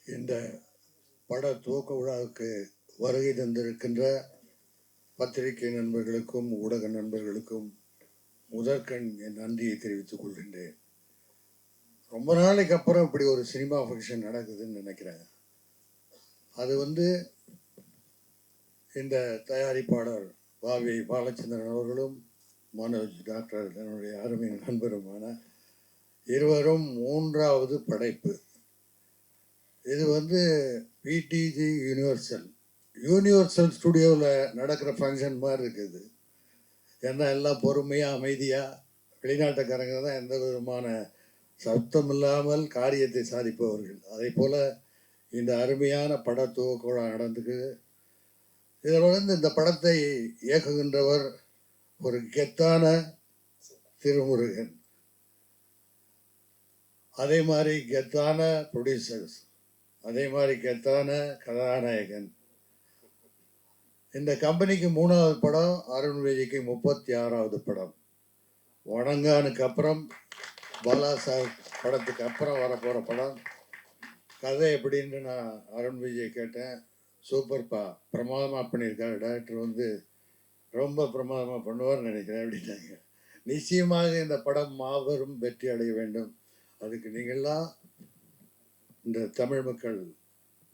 இந்த பட துவக்க விழாவுக்கு வருகை தந்திருக்கின்ற பத்திரிகை நண்பர்களுக்கும் ஊடக நண்பர்களுக்கும் முதற்கண் என் நன்றியை தெரிவித்துக் கொள்கின்றேன். ரொம்ப நாளைக்கு அப்புறம் இப்படி ஒரு சினிமா ஃபங்க்ஷன் நடக்குதுன்னு நினைக்கிறேன். அது இந்த தயாரிப்பாளர் வாவி பாலச்சந்திரன் அவர்களும் மனோஜ் டாக்டர் என்னுடைய அருமை நண்பருமான இருவரும் மூன்றாவது படைப்பு. இது பிடிஜி யூனிவர்சல் ஸ்டுடியோவில் நடக்கிற ஃபங்க்ஷன் மாதிரி இருக்குது. ஏன்னா எல்லாம் பொறுமையாக அமைதியாக வெளிநாட்டுக்காரங்க தான் எந்த விதமான சத்தம் இல்லாமல் காரியத்தை சாதிப்பவர்கள். அதே போல் இந்த அருமையான பட துவக்க விழா நடந்துக்குது. இதில் இந்த படத்தை இயக்குகின்றவர் ஒரு கெத்தான திருமுருகன், அதே மாதிரி கெத்தான ப்ரொடியூசர்ஸ், அதே மாதிரி கெத்தான கதாநாயகன். இந்த கம்பெனிக்கு 3வது படம், அருண் விஜய்க்கு 36வது படம். வணங்கானுக்கு அப்புறம் பாலா சார் படத்துக்கு அப்புறம் வரப்போகிற படம். கதை எப்படின்னு நான் அருண் விஜய் கேட்டேன். சூப்பர்ப்பா, பிரமாதமாக பண்ணியிருக்காரு டைரக்டர், ரொம்ப பிரமாதமாக பண்ணுவார்னு நினைக்கிறேன் அப்படின்னாங்க. நிச்சயமாக இந்த படம் மாபெரும் வெற்றி அடைய வேண்டும். அதுக்கு நீங்கள்லாம் இந்த தமிழ் மக்கள்,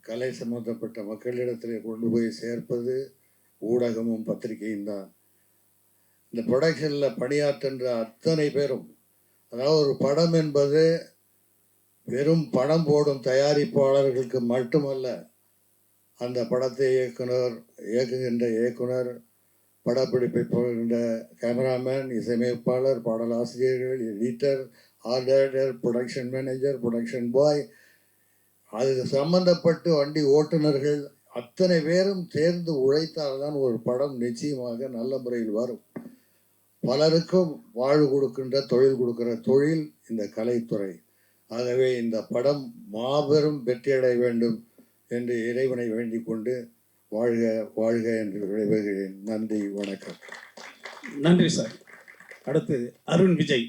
கலை சம்பந்தப்பட்ட மக்களிடத்தில் கொண்டு போய் சேர்ப்பது ஊடகமும் பத்திரிகையும் தான். இந்த ப்ரொடக்ஷனில் பணியாற்றுன்ற அத்தனை பேரும், அதாவது ஒரு படம் என்பது வெறும் படம் போடும் தயாரிப்பாளர்களுக்கு மட்டுமல்ல. அந்த படத்தை இயக்குகின்ற இயக்குனர், படப்பிடிப்பை போகின்ற கேமராமேன், இசையமைப்பாளர், பாடலாசிரியர்கள், editor, art director, production manager, production boy, அது சம்பந்தப்பட்டு வண்டி ஓட்டுநர்கள், அத்தனை பேரும் சேர்ந்து உழைத்தால்தான் ஒரு படம் நிச்சயமாக நல்ல முறையில் வரும். பலருக்கும் வாழ்வு கொடுக்கின்ற, தொழில் கொடுக்கிற தொழில் இந்த கலைத்துறை. ஆகவே இந்த படம் மாபெரும் வெற்றியடைய வேண்டும் என்று இறைவனை வேண்டிக் கொண்டு வாழ்க வாழ்க என்று விடைபெறுகிறேன். நன்றி, வணக்கம். நன்றி சார். அடுத்து அருண் விஜய்.